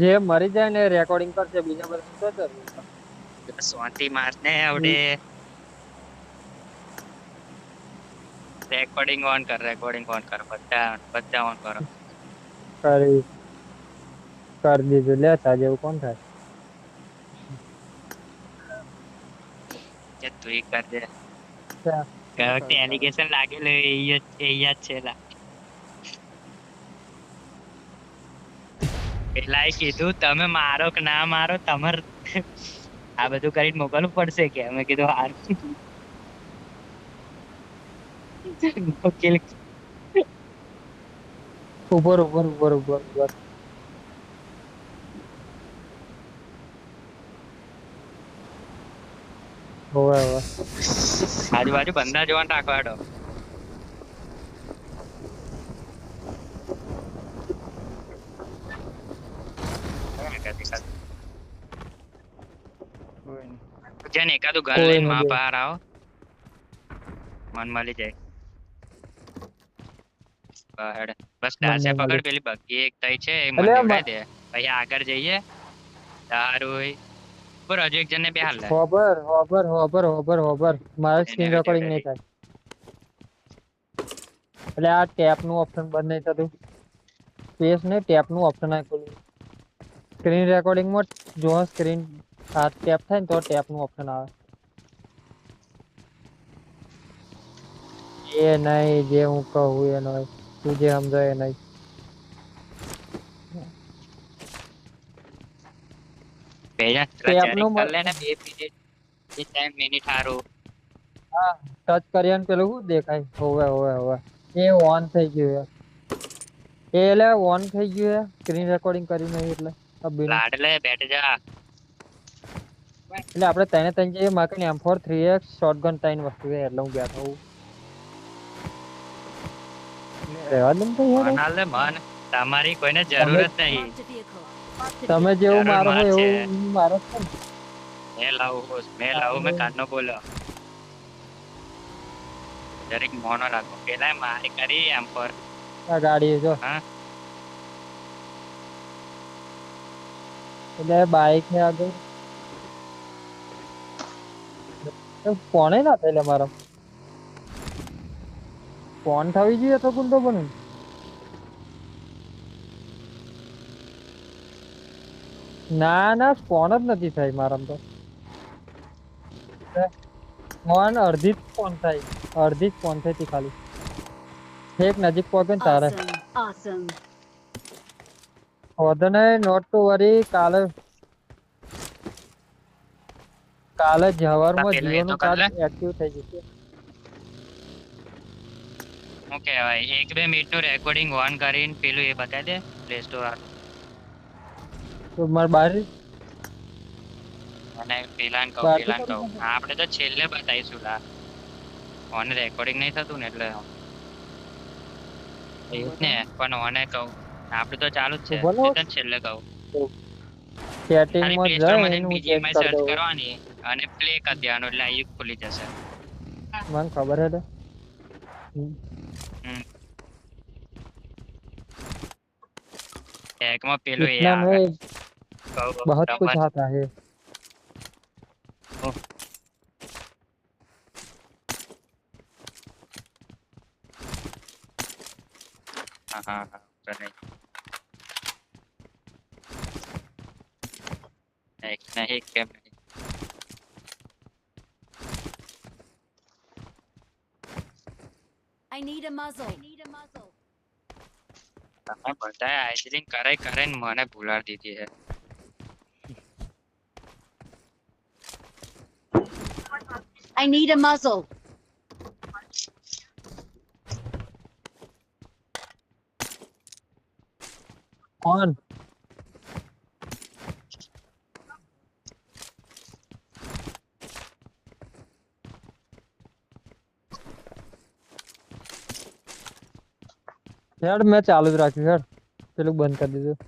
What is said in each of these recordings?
જે મરી જાય ને રેકોર્ડિંગ કરશે બીજા બધા તો જરૂર શાંતિ માર ને આવડે રેકોર્ડિંગ ઓન કર બધા બધા ઓન કરો. કરી કરી દીધું લે તાજે એવું કોણ થાય. જે તું એ કર દે હું વખતે કરું તારે એલિગેશન લાગેલું એ યાદ છે લા. પેલા એ કીધું તમે મારો કે ના મારો તમાર આ બધું કરીને મોકલવું પડશે કે અમે કીધું હાર ઉપર હોવે હોવે આજુબાજુ બંદા જોવાનું રાખો હેડો. કોઈ નહીં. જેને એકાદું ગન કોઈ લઈને નહીં માં બે બહાર આવો મન મળી જાય. હેડ બસ મને દાસે નહીં પકડ મળી પેલી બગ્ગી એક તઈ છે એ મને એટલે દેવડાઈ દે પછી આગળ જઈએ તારું પર હજુ એક જણ ને બેહાર લે હોબર મારે એને સ્ક્રીન રેકોર્ડિંગ નહીં તેવડાઈ થાય. એટલે આ ટેપ નું ઓપ્શન બંધ નહીં થતું સ્પેસ ને ટેપ નું ઓપ્શન આપ્યું સ્ક્રીન રેકોર્ડિંગમાં જો સ્ક્રીન આ ટેપ થાય ને તો ટેપ નું ઓપ્શન આવે. એ નહીં જે હું કહું એ નહીં તું જે સમજાય એ નહીં. ટેપ ચેરિંગ નું કર લે ને 2 મિનિટ 2-3 મિનિટ હારું. હા ટચ કર્યા ને પેલું શું દેખાય હોવે એ ઓન થઈ ગયું એ એટલે ઓન થઈ ગયું સ્ક્રીન રેકોર્ડિંગ કર્યું નહીં એટલે અભીનું લાડલે બેઠ જા. એટલે આપણે તને તને જઈએ મારે M4 3x શોટગન 3 વસ્તુ છે એટલે હું બેઠો હોઉં. રહેવા દે ને તો યાર મન હાલ દે મન તમારી કોઈને તમે જરૂર જ નહીં. તમે જેવું જરૂર મારો મન છો છે એવું મારો છે ને મેં કાનનો બોલો દરેક મોનો રાખો પેલા મારી કરી એમ પર આ ગાડી જો હા એટલે બાઈક ને આગળ ફોને ના થાય મારો ફોન થવી જોઈએ તો કોણ તો બને ના ફોન જ નથી થાય મારામ તો ફોન અડધી જ ફોન થાય અડધી જ ફોન થઈ ખાલી એક નજીક પહોંચે ને તારે વધુ નહીં નોટ ટુ વરી કાલે જવારમાં પેલું જીઓ એ તો નું કર લે કાર્ડ એક્ટિવ થઈ જશે. શું કહેવાય 1-2 મિનિટ નું રેકોર્ડિંગ ઓન કરીને પેલું એ બતાવી દે પ્લે સ્ટોર તો મારે બહાર અને પેલાને બહારથી કહું કરું આપણે તો છેલ્લે બતાવીશું લા ઓન રેકોર્ડિંગ નહીં થતું ને એટલે એવું જ ને પણ ઓને કહું આપણે તો ચાલુ જ તો છે ભલે એ તને છેલ્લે કહું ખાલી સેટિંગમાં પ્લે સ્ટોર માં જઈને જઈને હું ચેક બીજીએમઆઈ કરી સર્ચ દઉં કરવાની અને પ્લે કરી દેવાનું એટલે આ ખુલી જશે. મને ખબર હે તો હમ એકમાં પેલું એ इतना આવે में કહું बहुत कुछ તમારે आता है હા તો નહીં નહીં કેમ નહીં તમે બધા આઈસ્ક્રીમ કરે ને મને ભૂલાડી દીધી છે. I need a muzzle. कौन यार मैं चालू જ રાખ્યું યાર પેલું બંધ કરી દીધું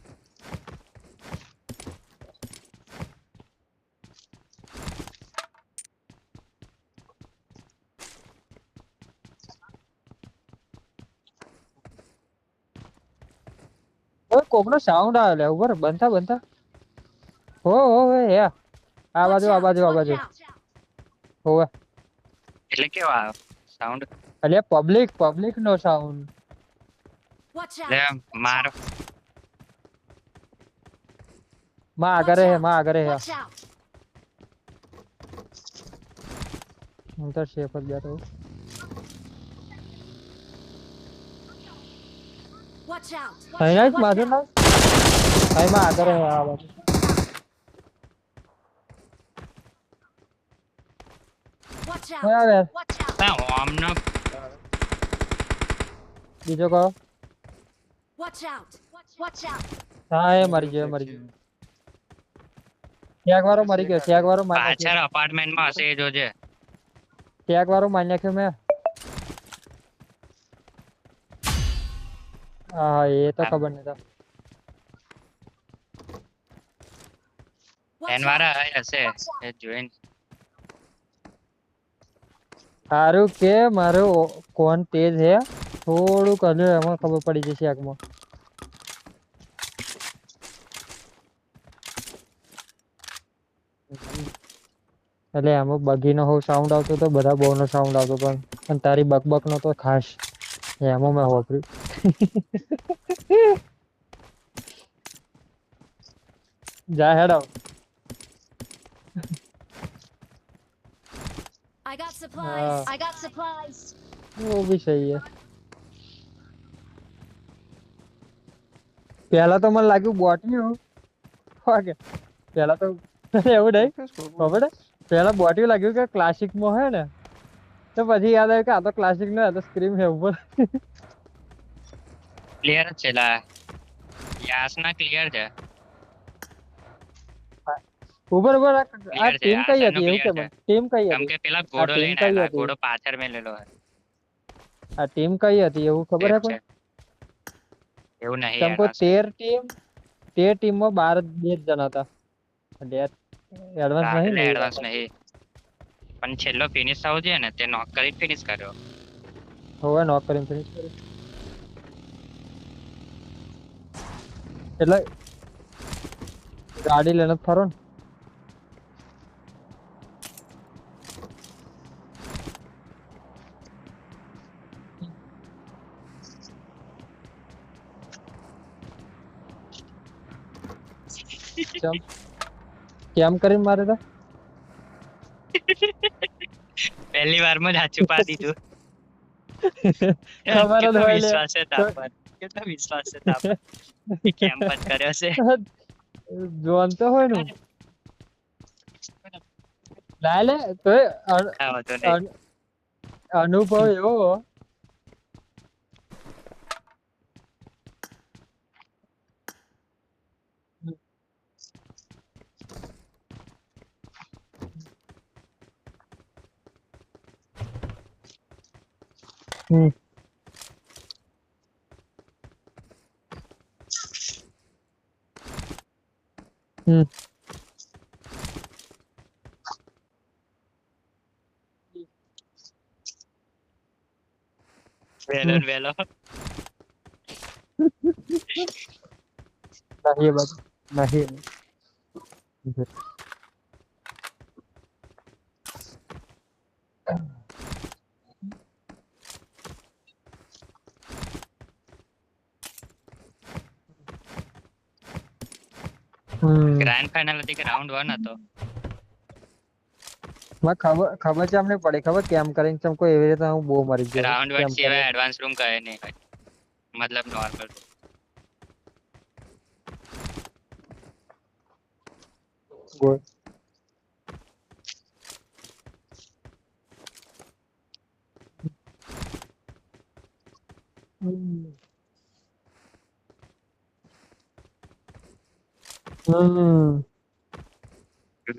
કોકનો સાઉન્ડ આવે લે ઉપર બનતા બનતા હો હે આ બાજુ આ બાજુ આ બાજુ હોવે એટલે કેવો આવ્યો સાઉન્ડ? એટલે પબ્લિક નો સાઉન્ડ Watch લે out! મારો માં આગળ હે Watch out! હું તો સેફ જ બેઠો Watch out! અહીં જ માથે ના અહીં માં આગળ હે આ બાજુ Watch બરાબર. out! Watch out! ઓમનો બીજો કહો Watch out! Watch out! હા એ મરી ગયો ત્યાગ વાળો મરી ગયો ત્યાગ વાળો મારી નાખ્યો પાછળ અપાર્ટમેન્ટ માં હશે એ જોજે. ત્યાગ વાળો મારી નાખ્યો મેં હા એ તો ખબર નતા Watch એન out! વાળા હશે એ જોઈને. સારું કે મારો કોણ તેજ હે થોડુંક હજુ એમાં ખબર પડી જશે આગમાં એટલે એમાં બગીનો હો સાઉન્ડ આવતો તો બધા બહુ નો સાઉન્ડ આવતો પણ તારી બકબક નો તો ખાસ એમાં મેં વાપર્યું જા હેડો I got supplies! I got supplies! वो भी सही है पहला तो मन लाग्યું બોટની હો ઓકે પહેલા તો એવું નહીં ખબર હે પહેલા બોટી લાગ્યું કે ક્લાસિક માં હે ને તો પછી યાદ આવ્યું કે આ તો ક્લાસિક નો આ તો સ્ક્રીમ હે ઉપર ક્લિયર છે લા યાસના ક્લિયર છે. ઉપર ઉપર આ Clear છે, ટીમ આ કઈ side હતી નું એવું કે clear મને ટીમ કઈ કેમ હતી કે પેલા ઘોડો team લઈને કઈ આયા હતી? ઘોડો પાછળ મેલેલો હે. આ ટીમ કઈ હતી એવું ખબર હે એક કોઈ છે. એવું નહીં તમકો યાર 13 ટીમ માં 12 બે જ જણા હતા એડવાન્સ નહીં ને એડવાન્સ નહીં પણ છેલ્લો ફિનિશ થવો જોઈએ ને તે નોક કરી ફિનિશ કર્યો. હોવે નોક કરીને ફિનિશ કર્યું એટલે ગાડી લઈને જ ફરો ને કેમ કરીને મારે તો પહેલી વારમાં જ હાચું પા દીધું. ખબર જ કેટલો હોય લે. વિશ્વાસ છે તાર પર કેટલો વિશ્વાસ છે તાર પર એ કેમ જ કર્યો છે. જોન તો હોય ને ના લે તો આ વાંધો નહીં. અનુભવ એવો હમ હમ વહેલો ને વહેલો નહીં એ બાજુ નહીં ગ્રાન્ડ ફાઇનલ હતી કે રાઉન્ડ 1 હતો. મને ખબર છે અમને પડી ખબર કેમ કરીને ચમ કોઈ એવી રીતે હું બહુ મરી ગયો રાઉન્ડ 1 સિવાય એડવાન્સ રૂમ કહે નહીં મતલબ નોર્મલ. ગોળ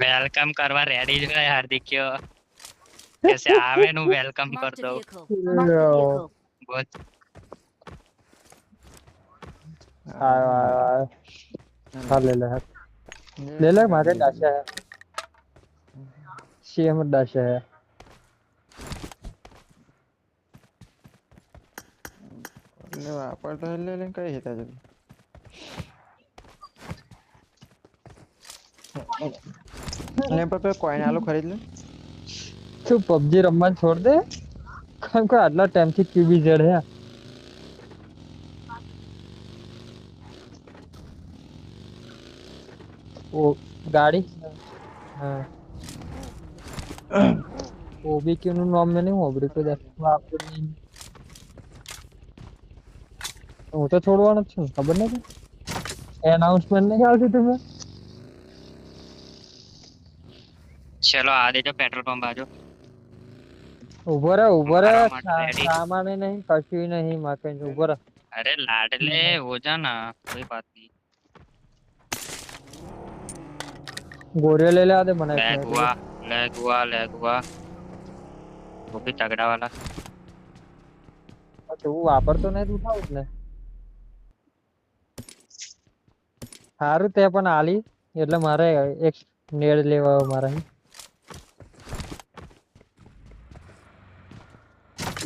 વેલકમ કરવા રેડી છે હાર્દિક્યો કેસે આવે નું વેલકમ કર Marked a દો. vehicle. Marked a vehicle. बहुत हाँ ले ले मारे डाशा है सीएम डाशा है એટલે વાપરતો એટલે કઈ હેતા જલ્દી ને પર કોઈને આલો ખરીદ લે. તું પબજી રમવાનું છોડ દે કેમ કે આટલા ટાઈમથી ક્યુબી જેડ હે ઓ ગાડી હા ઓબીક્યુ નું નામ મેં નહીં હોબળ્યું કદાચ વાપરી હું તો છોડવાનો જ છું ખબર નથી એનાઉન્સમેન્ટ નહીં આવતી તમે ચલો આ દેજો પેટ્રોલ પંપ બાજુ. ઉભો રે મારવા માટે ready. સામાન નહીં કશું નહીં માકે ઉભો રે अरे लाडले हो जाना कोई बात नहीं. गोरिया ले ले आदे बनाए लैग हुआ वो भी तगड़ा वाला. तो वो वापरतो नहीं तो उठाव જ ને સારું તે પણ આલી એટલે મારે એક નેડ લેવા મારે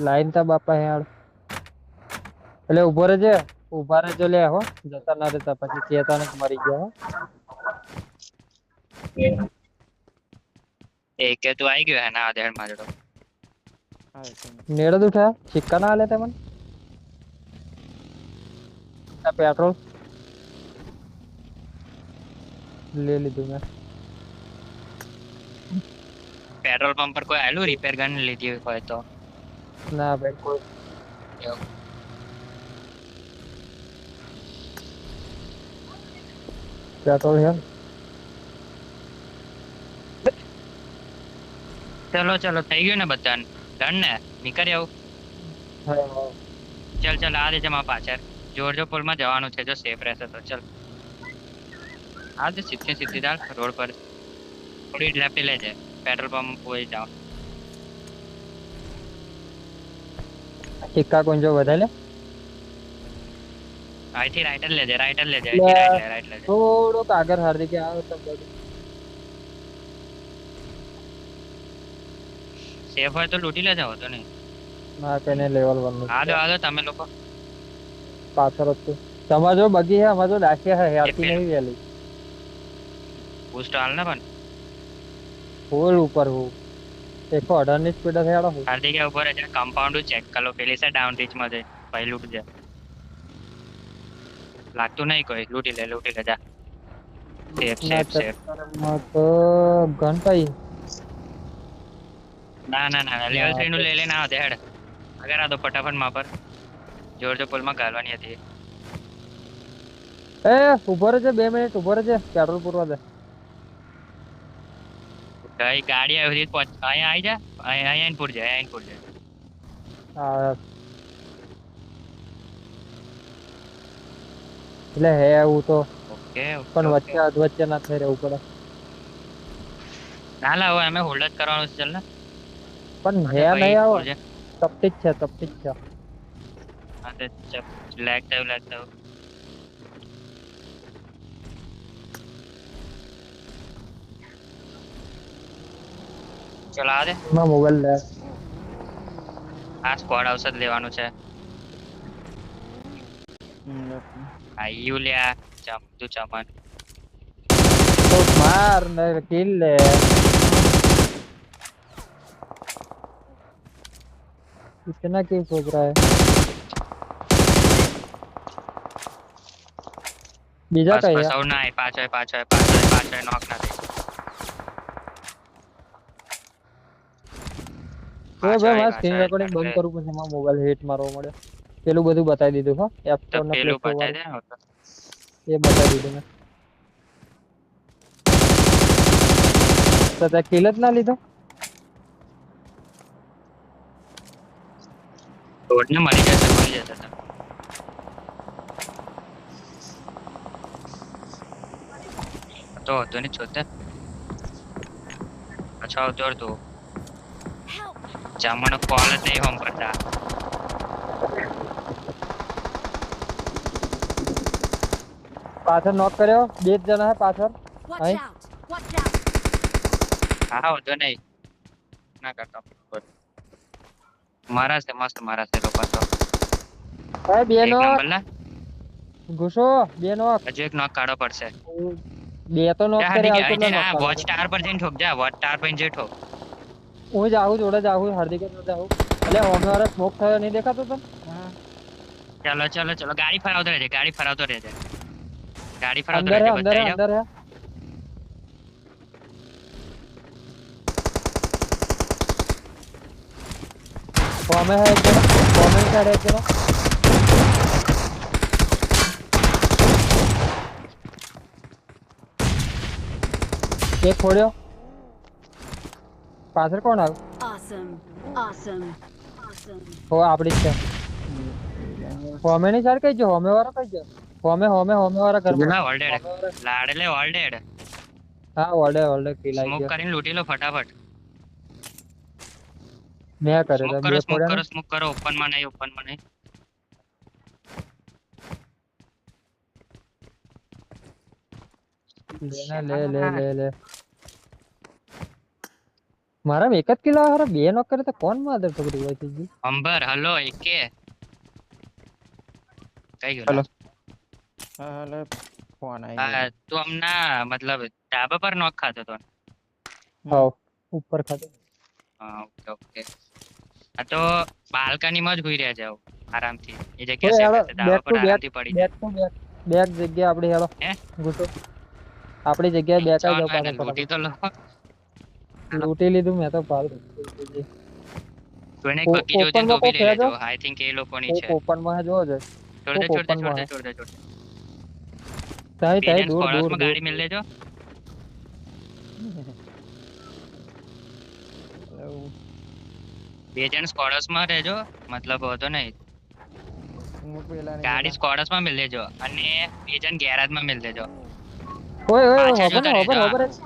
લાઈન તા બાપા યાર એટલે ઉભા રહેજો લે હો જતા ના રહેતા પછી ચેતા ને મરી ગયા હો एक के तो आई गयो है ना आधेड़ माजड़ो. नेड़ उठाया सिक्का ना लेते मन पेट्रोल ले लीधું મેં पेट्रोल पंप पर कोई आलू रिपेयर गन लीधी હોય તો ના ભાઈ કોઈ पेट्रोल है ચલો ચલો થઈ ગયું ને બધાને ડન ને નીકળી આવું. ચલ આ દે જમા પાછળ જોરજો પુલમાં જવાનું છે જો સેફ રહેશે તો ચલ આ દે સીધી દાલ રોડ પર થોડી લેફ્ટ લેજે પેટ્રોલ પંપ કોઈ જાવ સિક્કા કોણ જો વધારે લે અહીંથી રાઈટ લેજે રાઈટ લેજે થોડો કાગર હાર્દી કે આવો તો સેફ હોય તો લૂટી લેજો તો નહીં ના કને લેવલ 1 નું આદો તમે લોકો પાછળ હતું તમારો બગી હે અમારો દાખિયા હે આતી નહીં વેલી બૂસ્ટ હાલ ને પણ ફૂલ ઉપર હું 118 ની સ્પીડ હે આડો હાર્દિક કે ઉપર છે કમ્પાઉન્ડ ચેક કરો પેલી સે ડાઉન રીચ માં જઈ પછી લૂટ જાય લાગતું નહીં કોઈ લૂટી લે જા સેફ તો ગન પાઈ ના લેવલ 3 નું લઈ લેના આવતે હેડ અગર આ તો ફટાફટ માં પર જોરજો પુલ માં ગાલવાની હતી એ ઉભો રહેજે 2 મિનિટ ઉભો રહેજે પેટ્રોલ પૂરવા દે કઈ ગાડી આવી રીત પહોંચ અહીંયા આવી જા અહીંયા ઇનપુટ જાય હા એટલે હે એવું તો ઓકે પણ વચ્ચે ના થઈ રહેવું પડે ના લાવો અમે હોલ્ડ જ કરવાનું છે ચાલ ને પણ હે નહીં આવો તપતી જ છે હા તે લેગ થયું ચલા દે માં મોબાઈલ લે આ સ્ક્વોડ ઔષધ લેવાનું છે આયુ લ્યા ચમન तो मार न किल ले इतना क्यों सोच रहा है बीजा का बस ना है पांच है नॉक ना दे તો ભાઈ મારા સ્ક્રીન રેકોર્ડિંગ બંધ કરું પછી મારો મોબાઈલ હિટ મારવો મળે પેલું બધું બતાવી દીધું હો એપ તો સ્ટોર ના પેલું પ્લે બતાવી દે એ બતાવી દીધું મેં તો તે કિલ જ ના લીધો રોડ ને મરી જશે તો નહીં છોતે अच्छा उधर तो जामन कॉल नहीं हम करता પાછળ નોક કર્યો બે જ જણા હે પાછળ Watch out! Watch out! हाँ उधर नहीं ना करता मारा से मस्त मारा से लोग तो ભાઈ બે एक નો नंबर ला ઘુસો બે નો हजू एक नॉक काढ़ो पड़से બે તો નોક કરે આવતો એટલે knock વોચ કરે. ટાવર પર જઈને ઠોક જા વોચ ટાવર પર જઈને ઠોક હું જાઉં જોડે જાઉં હાર્દિક જોડે જાઉં એટલે હોમે વાળો સ્મોક થયો નહીં દેખાતો તને હા ચલો ગાડી ફરાવતો રહેજે ગાડી ફરાવતો રહેજે અંદર હે અંદર હે બચાઈ જાઓ અંદર હે હોમે હે એક જણો હોમે ની સાઈડ એક જણો એક ફોડ્યો પાછળ કોણ આવ્યું Awesome. Awesome. Awesome. હો આપડી જ છે હોમે ની સાઈડ કઈ ગયો હોમે વાળો કઈ ગયો હોમે વાળા ઘરમાં ના ઓલ્ડેડ લાડલે ઓલ્ડેડ હા ઓલ્ડે કિલ આવી સ્મોક ગયો કરીને લૂટી લો ફટાફટ મેં કર્યો તો બે ફોડ્યા ને સ્મોક કરો ઓપન માં નહીં લે મારા એક જ કિલો હારા બે નોક કરે તો કોણ માદર પકડી હોય છે જી અંબર હલો એકે કઈ ગયો હલો. હા હાલે ફોન આવી હા તું હમણાં મતલબ ધાબા પર નોક ખાતો તો હાવ ઉપર ખાતે હા ઓકે આ તો બાલ્કની માં જ હોઈ રહ્યા જાવ આરામથી એ ઓય જગ્યા હેડો છે ધાબા પર આરામથી પડી બેક ટુ બેક જગ્યા આપડી હેડો હે? ગુટો આપડી જગ્યાએ બેકાઈ જાવ જાય પાછો લૂટી તો લો લૂટી લીધું મેં તો પાલ તું એને બગી જોજે તો બી લઈ લેજો આઈ થિંક એ લોકોની છે ઓપન માં જોવો છે છોડ તાઈ બેજન દૂર સ્કોડર્સ દૂર માં ગાડી મિલ લેજો બેજન સ્કોડર્સ માં રહેજો મતલબ હોતો નહીં હું પેલા ગાડી સ્કોડર્સ માં મિલ લેજો અને બેજન ગેરાજ માં મિલ લેજો ઓય પાછા ખબર જોતા ખબર રહેજો.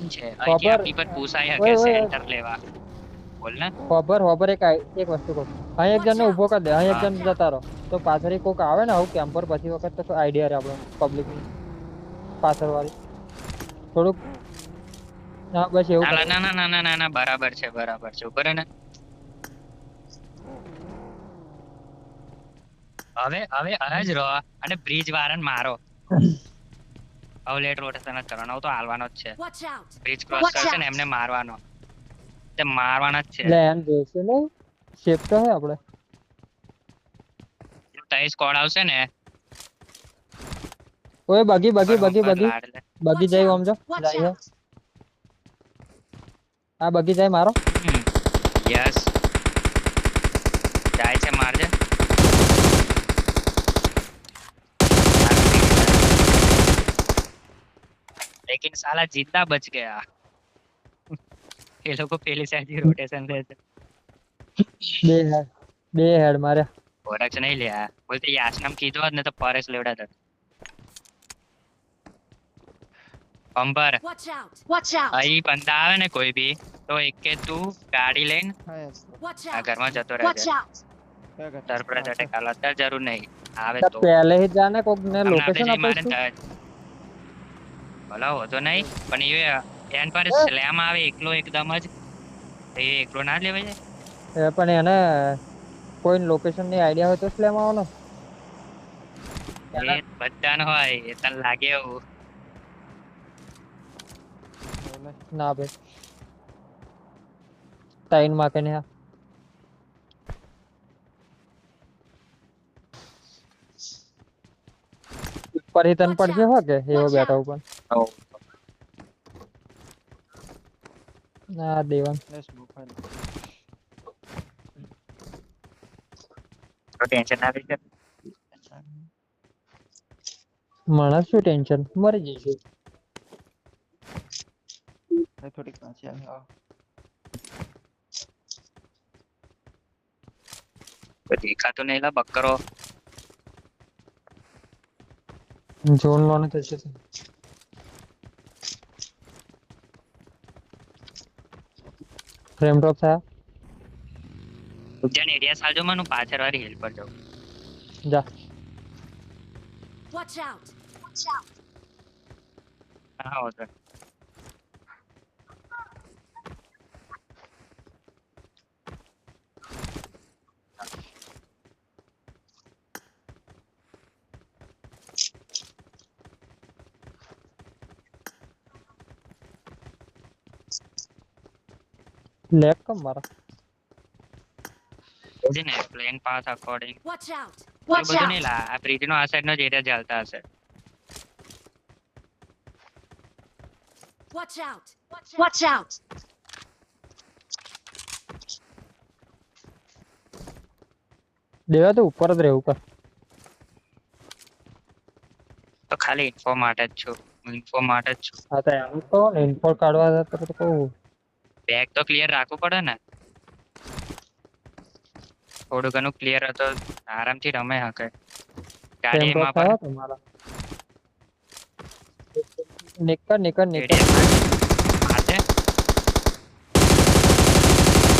છે અહીંથી આપણી પર પૂછાય હકે ઓય, ઓય. સેન્ટર લેવા બોલ ને ખબર એક વસ્તુ કહું અહીં એક જણ ને ઉભો કરી દે અહીં એક જણ જતા રહો તો પાછળ કોક આવે ને આવું કેમ્પર પછી વખત તો આઈડિયા રહે આપણો પબ્લિક ની પાછળ વાળી થોડુંક હા બસ એવું કરે. ના બરાબર છે ઉપર હે ને હવે જ રહો અને બ્રિજ વાળાને મારો હવે લેટ રોટેશન જ કરવાનો હવે તો હાલવાનો જ છે Watch out. Bridge cross Watch કરશે out. ને એમને મારવાનો તે મારવાના જ છે એટલે એમ જોઈશે ને શેપ તો હે આપણે તઈ સ્કોડ આવશે ને ઓય બગી લાડલે. બગી જાય આમ જો Watch જાય out. આ બગી જાય મારો યસ જાય છે મારજે लेकिन साला जिंदा बच गया ये लोग को पहले से ही रोटेशन रहते બે હેડ માર્યા फोरक्स नहीं लिया बोलते यासनम कीधो होत ने तो फॉरेस्ट लेवड़ा था अंबर Watch out. Watch out. अई बंदा आवे ने कोई भी तो एक के तू गाड़ी लेन હા Watch आ out. घर में जतो Watch रहजे out. क्या करता तरपड़ा जटे काला तर जरूर नहीं आवे तो પહેલે ही જાને કોક ને हमने आपे લોકેશન जी मारे આપીશું बोला हो तो नहीं पण ये एन पर स्लैम आवे एकलो एकदम ज तो ये एकलो ना लेवे जाए પણ એને કોઈ લોકેશન ની આઈડિયા હોય તો સ્લેમ આવવાનો એ બધાનો હોય એ તને લાગે એવું ના ભાઈ ટાઈન માં કે ને ઉપર ही તન પડશે હો કે એવો બેઠો ઉપર ના દેવાન लेट्स गो फाइल तो टेंशन ना लीजिए મને શું ટેન્શન મરી જઈશું मैं थोड़ी कांची आ आओ तो देखा तो नहीं ला बकरो જોન લોને થશે ફ્રેમ ડ્રોપ થયા ઉજ્જૈન एरिया साल जो मनु पाछर वाली हिल पर जाओ જા Watch out. Watch out. हां हो तो લેગ કમ મારા છે ને plane path according Watch out! એ Watch બધું out! નહીં લા આ બ્રિજ નો આ સાઈડ નો જ એરિયા ચાલતા હશે Watch out! Watch out! દેવા તો ઉપર જ રહેવું કર તો ખાલી ઇન્ફો માટે જ છું ઇન્ફો માટે જ છું હા તો એમ તો ઇન્ફો કાઢવા જતો તો કહું બેગ તો ક્લિયર રાખવું પડે ને થોડું ઘણું ક્લિયર હતો આરામથી રમે હકે ગાડી ટેમ્પો એમાં થયો પણ તમારા નિકર નિકર નિકર એરિયા માથે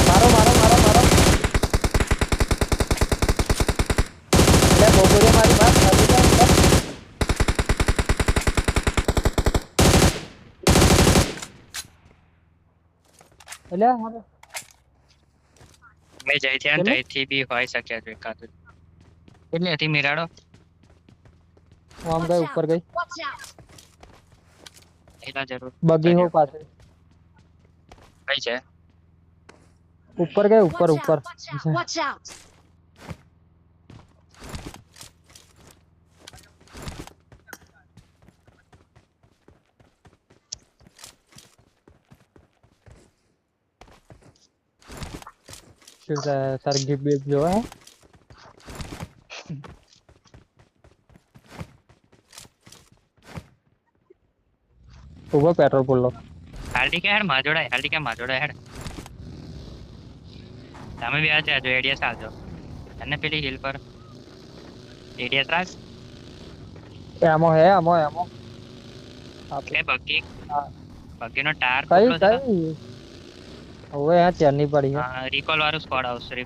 મારો મારો મારો મારો એટલે બોબુરે મારી વાત કરી દે અંદર એટલે હારે મેં જઈથી ને કેટલું? જઈથી બી હોય શકે છે એકાદું કેટલી હતી મિરાડો હું આમ Watch ગઈ out! ઉપર ગઈ Watch out! એના જરૂર બગી હો કર્યો. પાસે કઈ છે ઉપર ગઈ ઉપર Watch ઉપર out! Watch out! શું છે તારે ગીફ બીફ જોવા હે ઉભો પેટ્રોલ પૂરલો હાર્દિક હેડ માજોડા હેડ તમે બી આ જો એડિયસ આવજો અને પેલી હિલ પર એડિયસ રાખ એમો હે એમો એમો એટલે બગી હા. બગીનો ટાયર કઈ કેટલો છે કઈ હવે આ ચેરની પડી હે રિકોલ વાળું સ્કોડ આવશે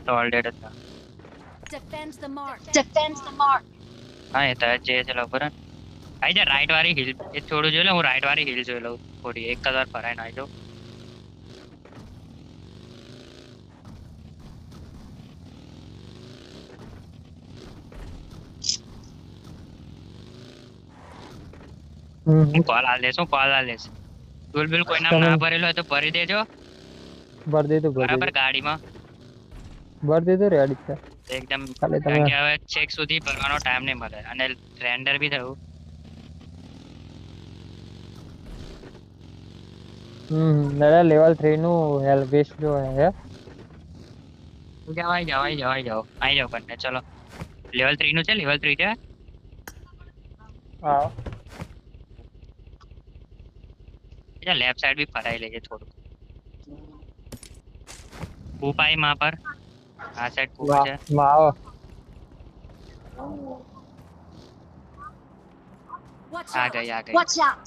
તો ઓલરેડી હતા Defend the mark! Defend the mark! હા એ તો જે છે લવર આઈ જા રાઈટ વાળી હિલ એ થોડું જોઈ લે હું રાઈટ વાળી હિલ જોઈ લઉં થોડી એક જ વાર ફરાઈને આવી જાઉં હું કોલ આલ દેશ ટૂલ બિલ કોઈ નામ ના ભરેલું હોય તો ભરી દેજો ભર દીધું બરાબર ગાડીમાં ભર દીધું રેડી છે એકદમ ખાલી તમે કારણ કે હવે ચેક સુધી ભરવાનો ટાઈમ નહીં મળે અને રેન્ડર બી થયું નડા લેવલ 3 નું હેલ બેસ્ટ જો હે આઈ જાઓ બંને ચલો લેવલ 3 નું છે લેવલ 3 છે હા એટલે લેફ્ટ સાઈડ બી ફરાઈ લેજે થોડું કૂપાઈ માં પર આ સાઈડ કૂપા છે માવો Watch આ out! ગઈ Watch out!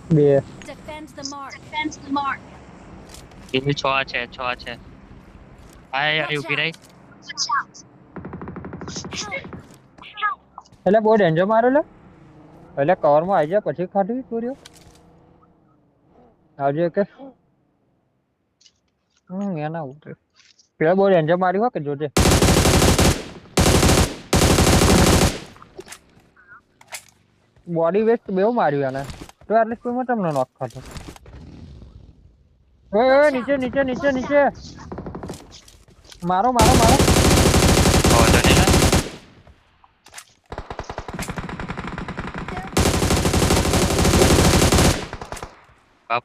બે Defend the mark! Defend the mark! એ 6 છે આય ઊભી રહી Watch out! Help! એટલે બહુ ડેન્જર મારો લે એટલે કવર માં આવી જાય પછી ખાધી ચોર્યો આવજે કે એના ઉતરે પેલા બહુ ડેન્જર માર્યું હો કે જોજે બોડી વેસ્ટ બેવ માર્યું એને તો આટલી સ્પીડમાં તમને નોક ખાતો ઓય નીચે નીચે નીચે નીચે મારો મારો મારો વાંધો નહીં લા.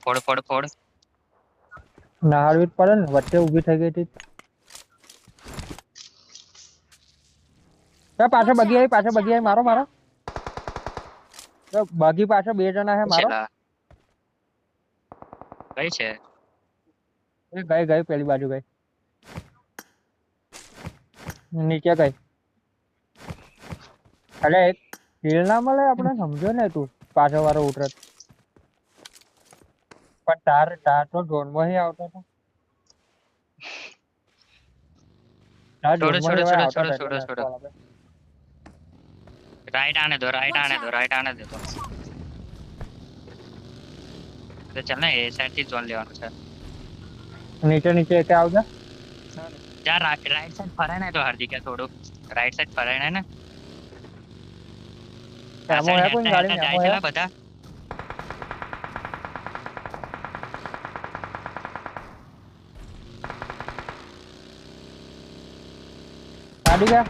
ફોડ નાહાડવી જ પડે ને વચ્ચે ઊભી થઈ ગઈ હતી પાછળ બગી આવી મારો મારો બગી પાછળ બે જણા હે મારો છેલ્લા કઈ છે ગઈ પેલી બાજુ ગઈ નીચે ગઈ અરે એક હિલ ના મળે આપણે સમજો ને તું પાછળ વાળો ઉતરે પણ તાર તો ઝોન માં આવતો હતો તાર છોડો, ઝોન માં છોડો, આવતો છોડો, હતો છોડો, એટલે છોડો. call આપે. राइट आने दो राइट आने दो राइट आने दे दो तो चल ना ए साइड થી ઝોન લેવાનું છે નીચે નીચે એટલે આવજા ના ને જા રાઈટ સાઈડ ફરાય ને તો હાર્દિક થોડું રાઈટ સાઈડ ફરાય ને એમો હે કોઈ ગાડી જાય એમો છે હે ને બધા ગાડી ગયા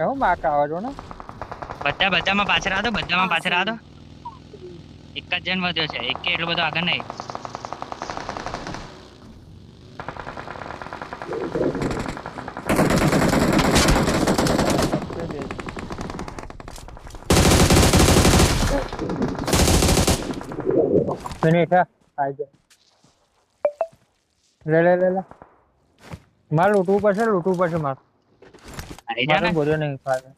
એવું માક આવો છો ને બધામાં પાછળ આવો બધામાં પાછળ આવો એક જ જણ વધ્યો છે એક કે એટલો બધો આગળ નહીં ફિનિશ હે આઈ જા લે માર લૂંટવું પડશે માર આવી જા ને મારું બોલ્યો નહીં ફાવે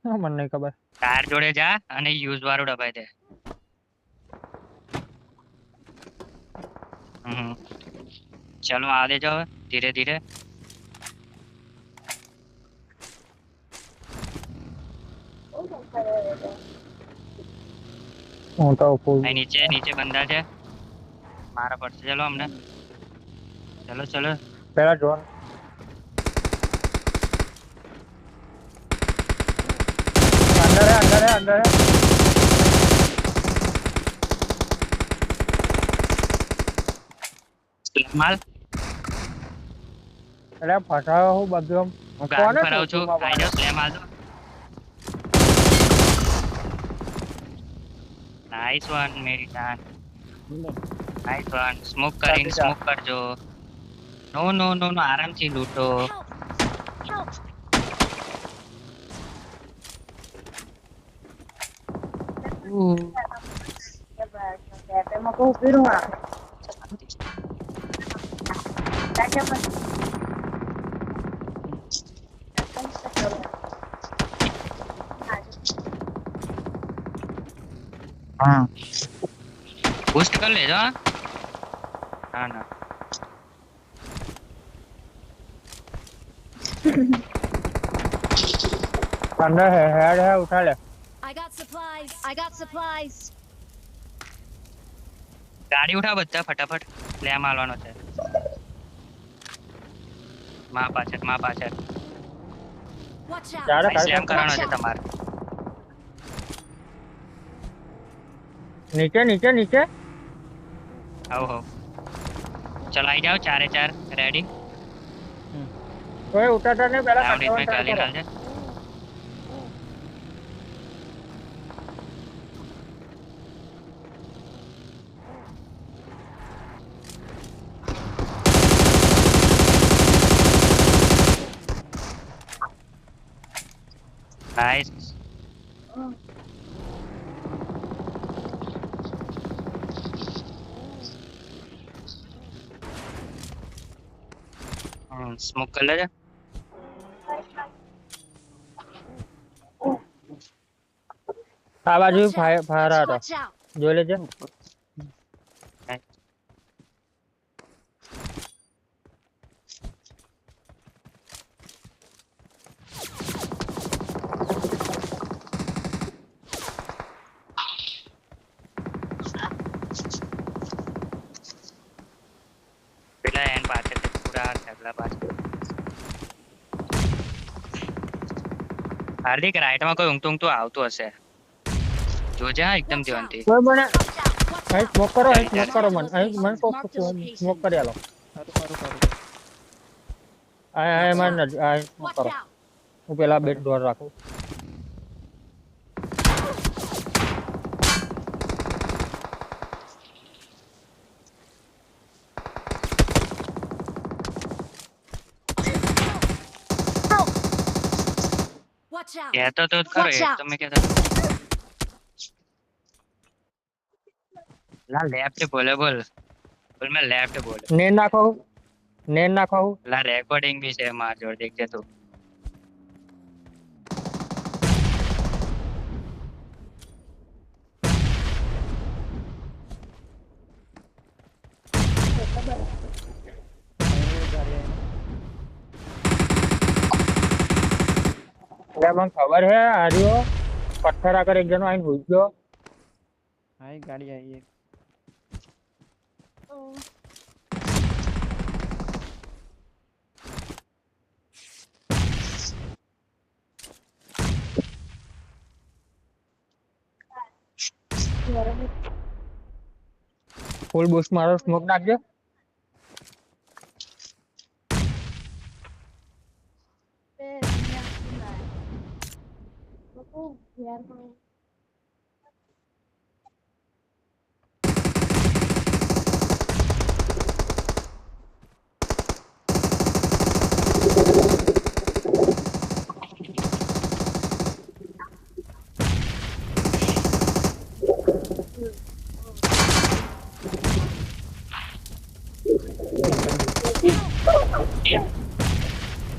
મને નહીં ખબર ટાયર જોડે જા અને યુઝ વાળું દબાઈ દે ચલો આ દે જાઓ ધીરે ધીરે હું તો ફૂલ અહીં નીચે બંદા છે મારા પડશે ચલો અમને ચલો પેલા જોન अंदर है માલ અરે ફટાવો હું બધું હું ગાડી પર આવું છું આઈ જાઓ સ્લેમ આલ દો નાઈસ વન મેરી જાન નાઈસ વન સ્મોક કરીને સ્મોક કરજો નો આરામથી લૂંટો Help! हाँ बूस्ट कर ले जा हाँ ना अंदर है हेड है उठा ले I got supplies. I got supplies. ગાડી ઉઠાવ બધા ફટાફટ સ્લેમ આલવાનો છે માં પાછળ Watch out. ચાલો સ્લેમ કરવાનો છે તમારે નીચે આવો ચલો આવી જાઓ 4 રેડી કોઈ ઉઠાતા નહીં પેલા રાઉન્ડ इसमें ખાલી ખાલ છે नाइस स्मोक कर ले जा આ બાજુ Watch out. ફાયર હતો Watch out. જોઈ લેજે પેલા એન પાછળ પૂરા ઠગલા પાછળ હાર્દિક રાઈટમાં કોઈ ઊંઘતું આવતું હશે જોજે હા એકદમ ધ્યાનથી કોઈ મને Watch out. Watch અહીં out. સ્મોક કરો અહીં મને સ્મોક કરી આલો સારું આ મને આ સ્મોક Watch કરો out. હું પેલા બેટ ડોર રાખું Watch out. કહેતો તો ખરો Watch એ out. તમે કહેતા લા લેફ્ટ બોલે બોલ મેં લેફ્ટ બોલે નેન નાખો લા રેકોર્ડિંગ બી છે માર જોડે દેખજે તું અલ્યા મને ખબર હે આર્યો પથ્થર આગળ એક જણો આઈને ઘૂસ ગયો. હા એક ગાડી આવી એક ફૂલ બૂસ્ટ મારો સ્મોક નાખજો.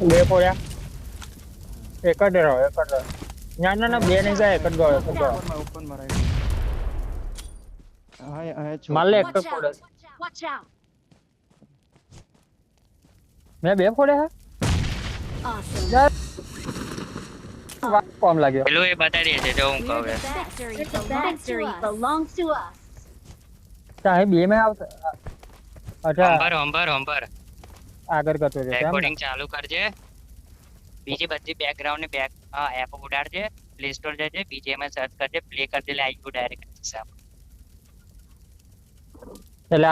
બે પોયા એક જ રહ્યો ના ના ના બે નહીં ગયા એક જ ગયો એક જ ગયો. ઓપન માં રાઈટ હા હા છો માર લે એક જ Watch ફોડે. out! Watch out! મેં બે ફોડે હે Awesome. વાત કોમ લાગ્યો. પેલું એ બતાડી છે જો હું કહું We're A. the victory belongs to us. ચાહે બે મેં આવતા અચ્છા હોમ્બર આગળ કરતો છે એમ ને? રેકોર્ડિંગ ચાલુ કરજે બીજી બધી બેકગ્રાઉન્ડ ની બેક એપ ઉડાડજે પ્લે સ્ટોર જજે બીજીએમ સર્ચ કરજે પ્લે કરજે એટલે આવી ગયું ડાયરેક્ટ એટલે